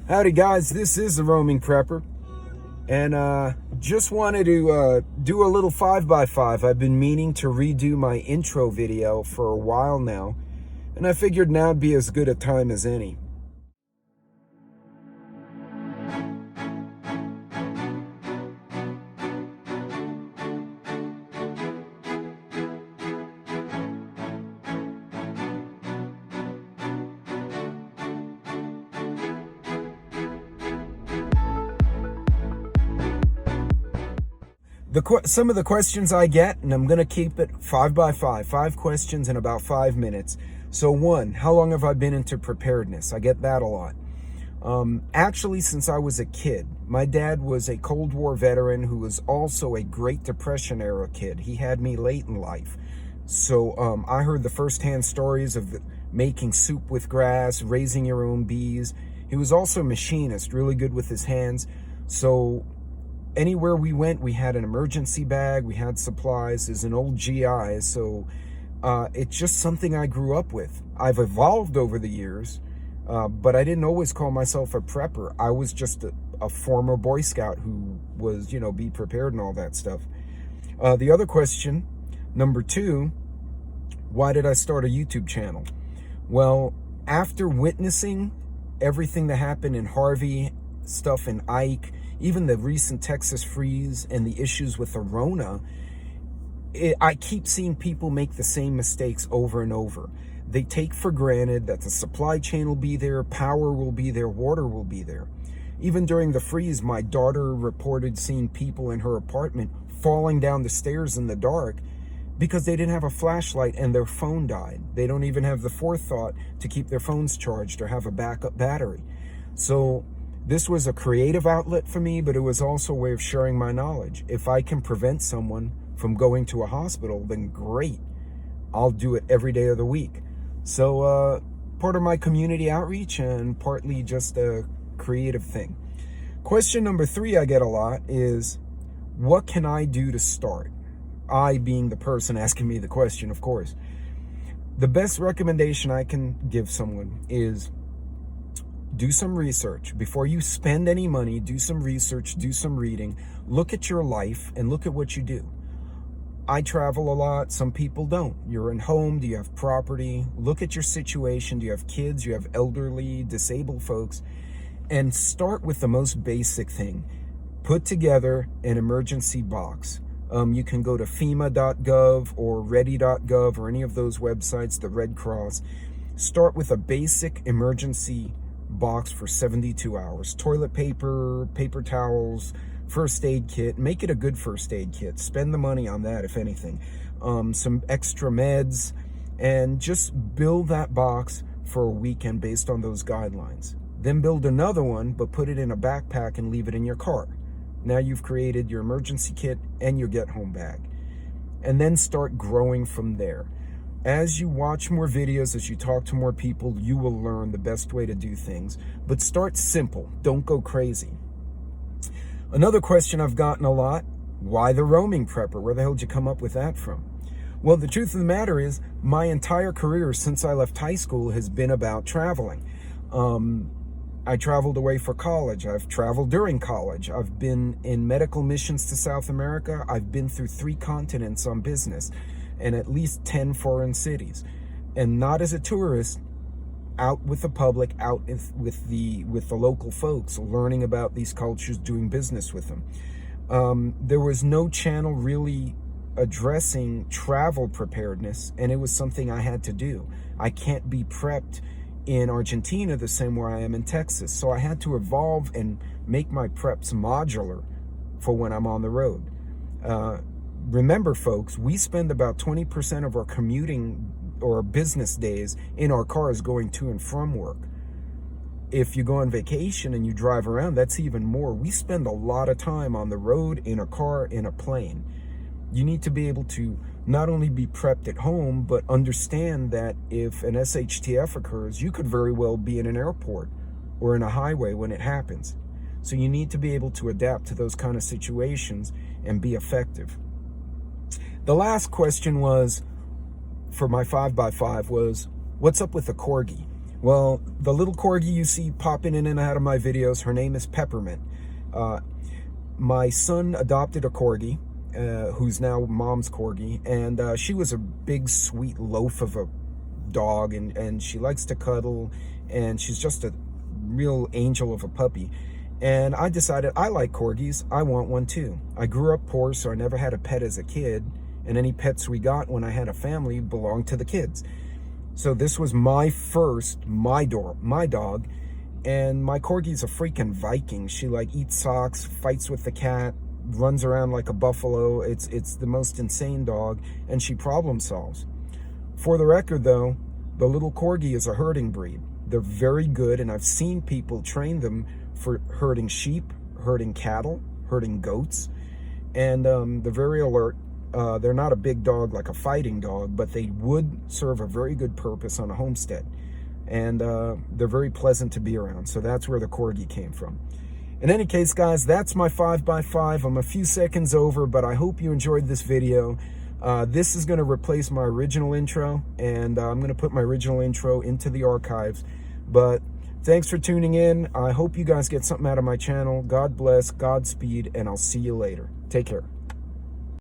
Howdy guys, this is the Roaming Prepper, and just wanted to do a little 5x5. I've been meaning to redo my intro video for a while now, and I figured now would be as good a time as any. Some of the questions I get, and I'm going to keep it 5x5, 5 questions in about 5 minutes. So 1, how long have I been into preparedness? I get that a lot. Actually, since I was a kid. My dad was a Cold War veteran who was also a Great Depression era kid. He had me late in life. So I heard the firsthand stories of making soup with grass, raising your own bees. He was also a machinist, really good with his hands. So anywhere we went, we had an emergency bag, we had supplies. As an old GI, so it's just something I grew up with. I've evolved over the years, but I didn't always call myself a prepper. I was just a former Boy Scout who was, be prepared and all that stuff. The other question, number 2, why did I start a YouTube channel? Well, after witnessing everything that happened in Harvey, stuff in Ike, even the recent Texas freeze and the issues with the Rona, I keep seeing people make the same mistakes over and over. They take for granted that the supply chain will be there, power will be there, water will be there. Even during the freeze, my daughter reported seeing people in her apartment falling down the stairs in the dark because they didn't have a flashlight and their phone died. They don't even have the forethought to keep their phones charged or have a backup battery. So this was a creative outlet for me, but it was also a way of sharing my knowledge. If I can prevent someone from going to a hospital, then great. I'll do it every day of the week. So part of my community outreach and partly just a creative thing. Question number 3 I get a lot is, what can I do to start? I being the person asking me the question, of course. The best recommendation I can give someone is do some research. Before you spend any money, do some research, do some reading, look at your life and look at what you do. I travel a lot, some people don't. You're in home, do you have property? Look at your situation, do you have kids, do you have elderly, disabled folks? And start with the most basic thing. Put together an emergency box. You can go to FEMA.gov or ready.gov or any of those websites, the Red Cross. Start with a basic emergency box for 72 hours. Toilet paper, paper towels, first aid kit. Make it a good first aid kit. Spend the money on that, if anything. Some extra meds, and just build that box for a weekend based on those guidelines. Then build another one, but put it in a backpack and leave it in your car. Now you've created your emergency kit and your get-home bag. And then start growing from there. As you watch more videos, as you talk to more people, you will learn the best way to do things. But start simple. Don't go crazy. Another question I've gotten a lot, why the Roaming Prepper? Where the hell did you come up with that from? Well, the truth of the matter is, my entire career since I left high school has been about traveling. I traveled away for college. I've traveled during college. I've been in medical missions to South America. I've been through 3 continents on business and at least 10 foreign cities. And not as a tourist, out with the public, out with the local folks, learning about these cultures, doing business with them. There was no channel really addressing travel preparedness, and it was something I had to do. I can't be prepped in Argentina the same way I am in Texas. So I had to evolve and make my preps modular for when I'm on the road. Remember, folks, we spend about 20% of our commuting or business days in our cars going to and from work. If you go on vacation and you drive around, that's even more. We spend a lot of time on the road, in a car, in a plane. You need to be able to not only be prepped at home, but understand that if an SHTF occurs, you could very well be in an airport or in a highway when it happens. So you need to be able to adapt to those kind of situations and be effective. The last question was, for my 5x5, was, what's up with the Corgi? Well, the little Corgi you see popping in and out of my videos, her name is Peppermint. My son adopted a Corgi, who's now mom's Corgi, and she was a big, sweet loaf of a dog, and she likes to cuddle, and she's just a real angel of a puppy. And I decided I like Corgis, I want one too. I grew up poor, so I never had a pet as a kid, and any pets we got when I had a family belonged to the kids. So this was my first, my dog, and my Corgi's a freaking Viking. She like eats socks, fights with the cat, runs around like a buffalo. It's the most insane dog, and she problem solves. For the record though, the little Corgi is a herding breed. They're very good, and I've seen people train them for herding sheep, herding cattle, herding goats, and they're very alert. They're not a big dog like a fighting dog, but they would serve a very good purpose on a homestead. And they're very pleasant to be around. So that's where the Corgi came from. In any case, guys, that's my 5x5. I'm a few seconds over, but I hope you enjoyed this video. This is going to replace my original intro, and I'm going to put my original intro into the archives. But thanks for tuning in. I hope you guys get something out of my channel. God bless, Godspeed, and I'll see you later. Take care.